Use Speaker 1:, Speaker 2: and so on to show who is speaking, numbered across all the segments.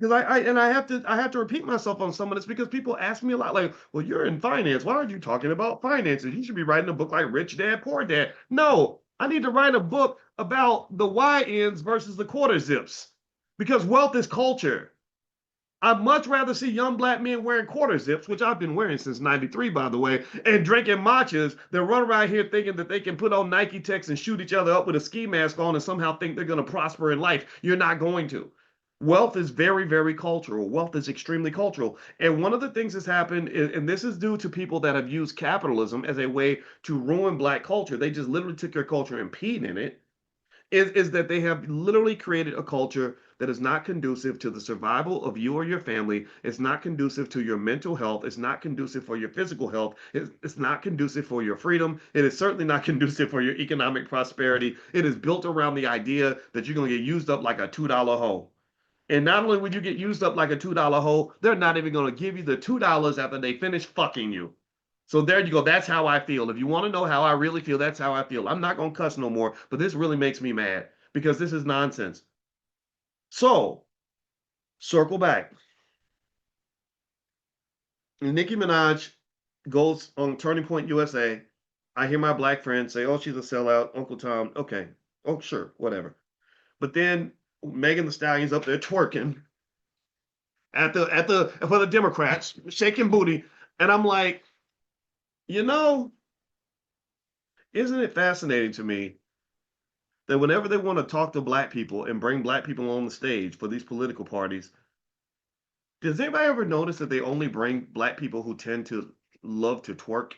Speaker 1: because I have to repeat myself on some of this because people ask me a lot, like, well, you're in finance. Why aren't you talking about finances? You should be writing a book like Rich Dad, Poor Dad. No, I need to write a book about the Y-ends versus the quarter zips because wealth is culture. I'd much rather see young black men wearing quarter zips, which I've been wearing since '93, by the way, and drinking matchas than run around here thinking that they can put on Nike Techs and shoot each other up with a ski mask on and somehow think they're going to prosper in life. You're not going to. Wealth is very, very cultural. Wealth is extremely cultural. And one of the things that's happened, and this is due to people that have used capitalism as a way to ruin black culture. They just literally took your culture and peed in it is that they have literally created a culture that is not conducive to the survival of you or your family. It's not conducive to your mental health. It's not conducive for your physical health. It's not conducive for your freedom. It is certainly not conducive for your economic prosperity. It is built around the idea that you're going to get used up like a $2 hoe. And not only would you get used up like a $2 hoe, they're not even going to give you the $2 after they finish fucking you. So there you go. That's how I feel. If you want to know how I really feel, that's how I feel. I'm not going to cuss no more, but this really makes me mad because this is nonsense. So, circle back. Nicki Minaj goes on Turning Point USA. I hear my black friends say, oh, she's a sellout. Uncle Tom. Okay. Oh, sure. Whatever. But then Megan the Stallion's up there twerking at the for the Democrats, shaking booty. And I'm like, you know, isn't it fascinating to me that whenever they want to talk to black people and bring black people on the stage for these political parties, does anybody ever notice that they only bring black people who tend to love to twerk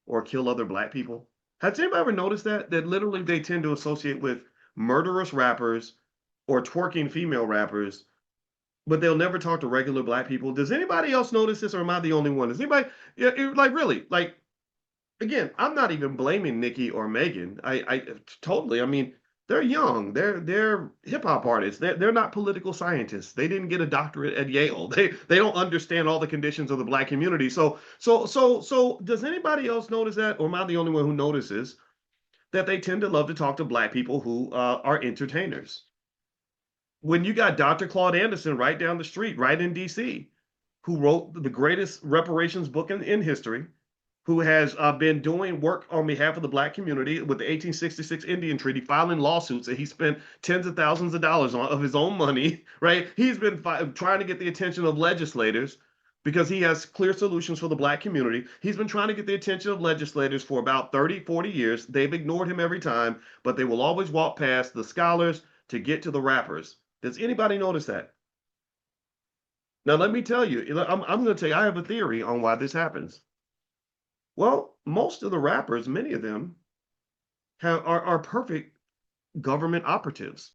Speaker 1: or kill other black people? Has anybody ever noticed that? That literally they tend to associate with murderous rappers or twerking female rappers, but they'll never talk to regular black people. Does anybody else notice this, or am I the only one? Does anybody, yeah, like really, like again, I'm not even blaming Nikki or Megan. I totally. I mean, they're young. They're hip hop artists. They're not political scientists. They didn't get a doctorate at Yale. They don't understand all the conditions of the black community. So does anybody else notice that, or am I the only one who notices that they tend to love to talk to black people who are entertainers? When you got Dr. Claude Anderson right down the street, right in D.C., who wrote the greatest reparations book in history, who has been doing work on behalf of the black community with the 1866 Indian Treaty, filing lawsuits that he spent tens of thousands of dollars on of his own money, right? He's been trying to get the attention of legislators because he has clear solutions for the black community. He's been trying to get the attention of legislators for about 30, 40 years. They've ignored him every time, but they will always walk past the scholars to get to the rappers. Does anybody notice that? Now, let me tell you, I'm going to tell you, I have a theory on why this happens. Well, most of the rappers, many of them are perfect government operatives.